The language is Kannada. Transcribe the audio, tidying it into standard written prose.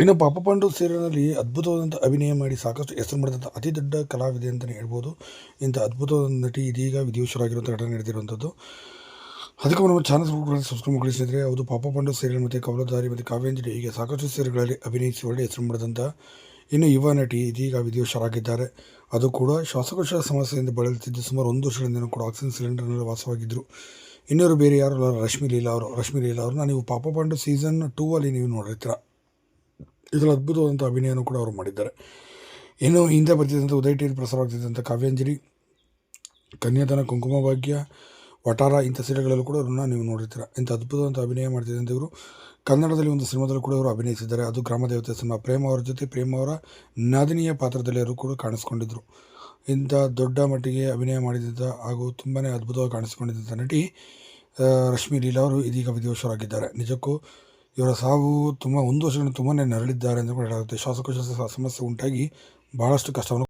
ಇನ್ನು ಪಾಪ ಪಾಂಡು ಸೀರಿಯಲ್ನಲ್ಲಿ ಅದ್ಭುತವಾದಂಥ ಅಭಿನಯ ಮಾಡಿ ಸಾಕಷ್ಟು ಹೆಸರು ಮಾಡಿದಂಥ ಅತಿ ದೊಡ್ಡ ಕಲಾವಿದೆ ಅಂತಲೇ ಹೇಳ್ಬೋದು. ಇಂಥ ಅದ್ಭುತವಾದ ನಟಿ ಇದೀಗ ವಿಧಿವಶರಾಗಿರುವಂಥ ಘಟನೆ ನಡೆದಿರುವಂಥದ್ದು. ಅದಕ್ಕೆ ನಮ್ಮ ಚಾನಲ್ ಸಬ್ಸ್ಕ್ರೈಬ್ ಮಾಡಿಸಿದರೆ ಹೌದು, ಪಾಪ ಪಾಂಡು ಸೀರಿಯಲ್ ಮತ್ತು ಕವಲದಾರಿ ಮತ್ತು ಕಾವ್ಯಾಂಜಲಿ ಹೀಗೆ ಸಾಕಷ್ಟು ಸೀರಿಯಲ್ಗಳಲ್ಲಿ ಅಭಿನಯಿಸಿ ಒಳ್ಳೆ ಹೆಸರು ಮಾಡಿದಂಥ ಇನ್ನು ಯುವ ನಟಿ ಇದೀಗ ವಿಧಿವಶರಾಗಿದ್ದಾರೆ. ಅದು ಕೂಡ ಶ್ವಾಸಕೋಶ ಸಮಸ್ಯೆಯಿಂದ ಬಳಲುತ್ತಿದ್ದು ಸುಮಾರು 1 ವರ್ಷಗಳಿಂದ ಕೂಡ ಆಕ್ಸಿಜನ್ ಸಿಲಿಂಡರ್ನಲ್ಲಿ ವಾಸವಾಗಿದ್ದರು. ಇನ್ನೊರು ಬೇರೆ ಯಾರು ಅಲ್ಲ, ರಶ್ಮಿ ಲೀಲಾ ಅವ್ರನ್ನ ನೀವು ಪಾಪ ಪಾಂಡು ಸೀಸನ್ 2 ಅಲ್ಲಿ ನೀವು ನೋಡಿರ್ತೀರ. ಇದರಲ್ಲಿ ಅದ್ಭುತವಾದಂಥ ಅಭಿನಯನೂ ಕೂಡ ಅವರು ಮಾಡಿದ್ದಾರೆ. ಇನ್ನು ಹಿಂದೆ ಬರ್ತಿದ್ದಂಥ ಉದಯ ಟಿವಿಯಲ್ಲಿ ಪ್ರಸಾರವಾಗ್ತಿದ್ದಂಥ ಕಾವ್ಯಾಂಜಲಿ, ಕನ್ಯಾದಾನ, ಕುಂಕುಮ ಭಾಗ್ಯ, ವಟಾರ ಇಂಥ ಸೀರಿಯಲ್ಗಳಲ್ಲೂ ಕೂಡ ಅವ್ರನ್ನ ನೀವು ನೋಡಿರ್ತೀರ. ಇಂಥ ಅದ್ಭುತವಾದಂಥ ಅಭಿನಯ ಮಾಡ್ತಿದ್ದಂಥ ಇವರು ಕನ್ನಡದಲ್ಲಿ ಒಂದು ಸಿನಿಮಾದಲ್ಲೂ ಕೂಡ ಅವರು ಅಭಿನಯಿಸಿದ್ದಾರೆ. ಅದು ಗ್ರಾಮದೇವತೆ ಸಿನಿಮಾ. ಪ್ರೇಮ ಅವರ ಜೊತೆ ಪ್ರೇಮ ಅವರ ನಾದಿನಿಯ ಪಾತ್ರದಲ್ಲಿ ಅವರು ಕೂಡ ಕಾಣಿಸ್ಕೊಂಡಿದ್ದರು. ಇಂಥ ದೊಡ್ಡ ಮಟ್ಟಿಗೆ ಅಭಿನಯ ಮಾಡಿದಂಥ ಹಾಗೂ ತುಂಬಾ ಅದ್ಭುತವಾಗಿ ಕಾಣಿಸ್ಕೊಂಡಿದ್ದಂಥ ನಟಿ ರಶ್ಮಿ ಲೀಲಾ ಅವರು ಇದೀಗ ವಿಧಿವಶರಾಗಿದ್ದಾರೆ. ನಿಜಕ್ಕೂ ಇವರ ಸಾವು 1 ವರ್ಷಗಳಿಂದ ತುಂಬಾ ನರಳಿದ್ದಾರೆ ಅಂತ ಕೂಡ ಹೇಳಲಾಗುತ್ತೆ. ಶ್ವಾಸಕೋಶ ಸಮಸ್ಯೆ ಉಂಟಾಗಿ ಬಹಳಷ್ಟು ಕಷ್ಟವನ್ನು